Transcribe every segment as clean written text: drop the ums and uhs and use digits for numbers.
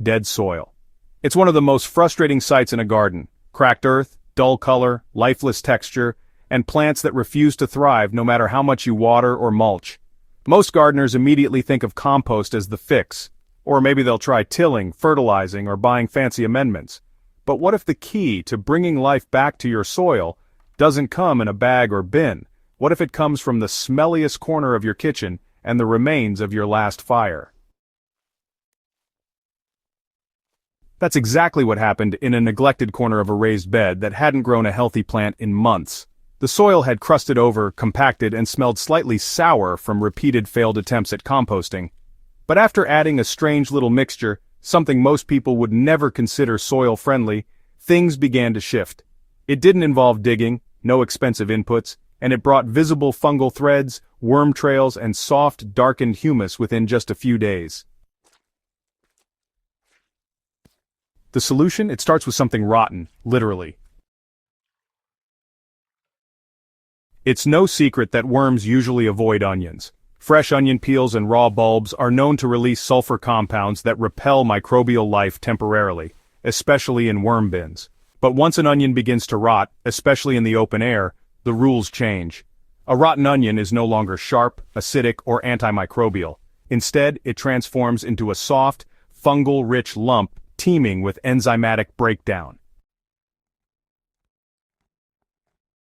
dead soil. It's one of the most frustrating sights in a garden: cracked earth, dull color, lifeless texture, and plants that refuse to thrive no matter how much you water or mulch. Most gardeners immediately think of compost as the fix, or maybe they'll try tilling, fertilizing, or buying fancy amendments. But what if the key to bringing life back to your soil doesn't come in a bag or bin? What if it comes from the smelliest corner of your kitchen and the remains of your last fire? That's exactly what happened in a neglected corner of a raised bed that hadn't grown a healthy plant in months. The soil had crusted over, compacted, and smelled slightly sour from repeated failed attempts at composting. But after adding a strange little mixture, something most people would never consider soil-friendly, things began to shift. It didn't involve digging, no expensive inputs, and it brought visible fungal threads, worm trails, and soft, darkened humus within just a few days. The solution? It starts with something rotten, literally. It's no secret that worms usually avoid onions. Fresh onion peels and raw bulbs are known to release sulfur compounds that repel microbial life temporarily, especially in worm bins. But once an onion begins to rot, especially in the open air, the rules change. A rotten onion is no longer sharp, acidic, or antimicrobial. Instead, it transforms into a soft, fungal-rich lump teeming with enzymatic breakdown.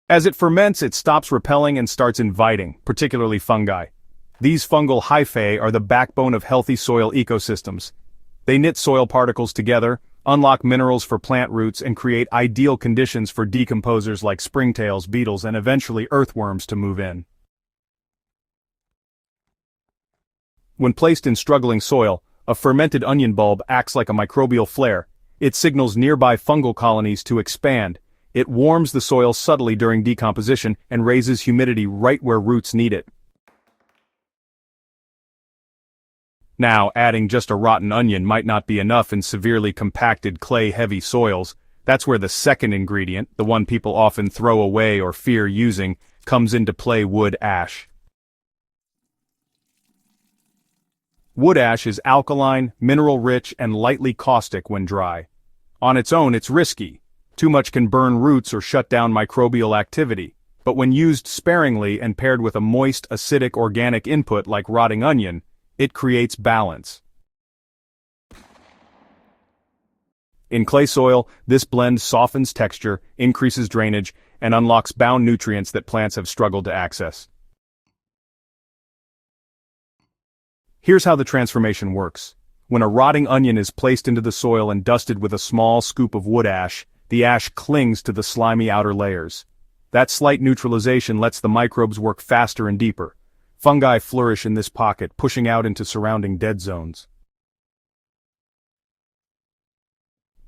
As it ferments, it stops repelling and starts inviting, particularly fungi. These fungal hyphae are the backbone of healthy soil ecosystems. They knit soil particles together, unlock minerals for plant roots, and create ideal conditions for decomposers like springtails, beetles, and eventually earthworms to move in. When placed in struggling soil, a fermented onion bulb acts like a microbial flare. It signals nearby fungal colonies to expand. It warms the soil subtly during decomposition and raises humidity right where roots need it. Now, adding just a rotten onion might not be enough in severely compacted clay-heavy soils. That's where the second ingredient, the one people often throw away or fear using, comes into play: wood ash. Wood ash is alkaline, mineral-rich, and lightly caustic when dry. On its own, it's risky. Too much can burn roots or shut down microbial activity. But when used sparingly and paired with a moist, acidic organic input like rotting onion, it creates balance. In clay soil, this blend softens texture, increases drainage, and unlocks bound nutrients that plants have struggled to access. Here's how the transformation works. When a rotting onion is placed into the soil and dusted with a small scoop of wood ash, the ash clings to the slimy outer layers. That slight neutralization lets the microbes work faster and deeper. Fungi flourish in this pocket, pushing out into surrounding dead zones.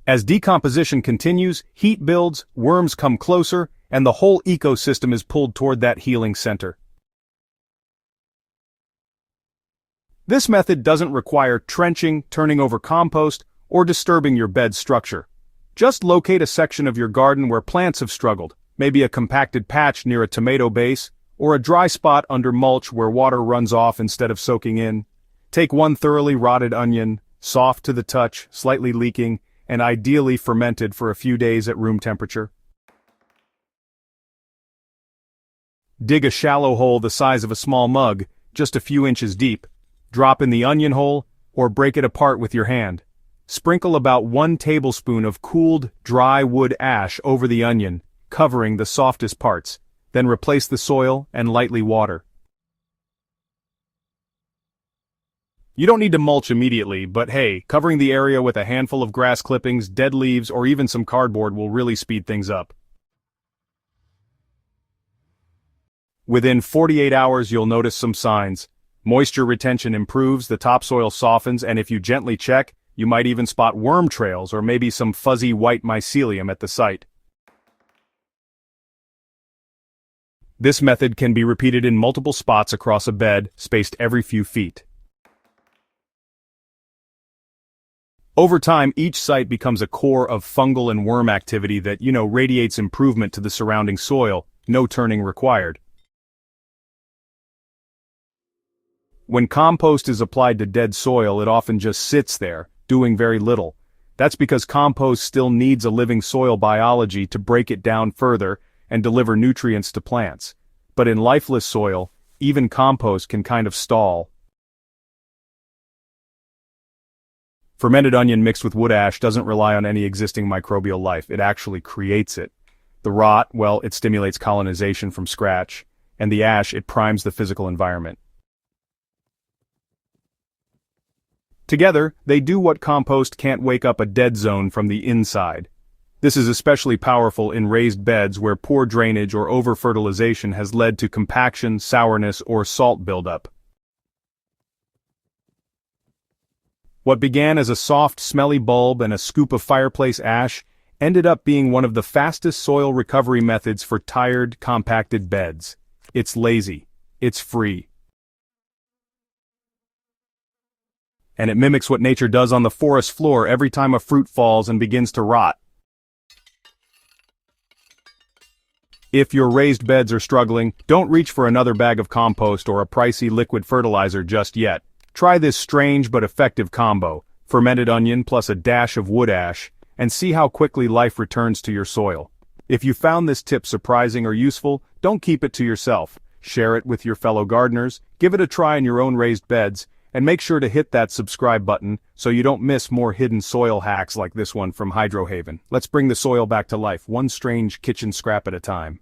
As decomposition continues, heat builds, worms come closer, and the whole ecosystem is pulled toward that healing center. This method doesn't require trenching, turning over compost, or disturbing your bed's structure. Just locate a section of your garden where plants have struggled, maybe a compacted patch near a tomato base, or a dry spot under mulch where water runs off instead of soaking in. Take one thoroughly rotted onion, soft to the touch, slightly leaking, and ideally fermented for a few days at room temperature. Dig a shallow hole the size of a small mug, just a few inches deep. Drop in the onion hole, or break it apart with your hand. Sprinkle about 1 tablespoon of cooled, dry wood ash over the onion, covering the softest parts. Then replace the soil and lightly water. You don't need to mulch immediately, but hey, covering the area with a handful of grass clippings, dead leaves, or even some cardboard will really speed things up. Within 48 hours you'll notice some signs. Moisture retention improves, the topsoil softens, and if you gently check, you might even spot worm trails or maybe some fuzzy white mycelium at the site. This method can be repeated in multiple spots across a bed, spaced every few feet. Over time, each site becomes a core of fungal and worm activity that, radiates improvement to the surrounding soil, no turning required. When compost is applied to dead soil, it often just sits there, doing very little. That's because compost still needs a living soil biology to break it down further and deliver nutrients to plants. But in lifeless soil, even compost can kind of stall. Fermented onion mixed with wood ash doesn't rely on any existing microbial life, it actually creates it. The rot, well, it stimulates colonization from scratch, and the ash, it primes the physical environment. Together, they do what compost can't wake up a dead zone from the inside. This is especially powerful in raised beds where poor drainage or over-fertilization has led to compaction, sourness, or salt buildup. What began as a soft, smelly bulb and a scoop of fireplace ash ended up being one of the fastest soil recovery methods for tired, compacted beds. It's lazy. It's free. And it mimics what nature does on the forest floor every time a fruit falls and begins to rot. If your raised beds are struggling, don't reach for another bag of compost or a pricey liquid fertilizer just yet. Try this strange but effective combo, fermented onion plus a dash of wood ash, and see how quickly life returns to your soil. If you found this tip surprising or useful, don't keep it to yourself. Share it with your fellow gardeners, give it a try in your own raised beds, and make sure to hit that subscribe button so you don't miss more hidden soil hacks like this one from Hydrohaven. Let's bring the soil back to life, one strange kitchen scrap at a time.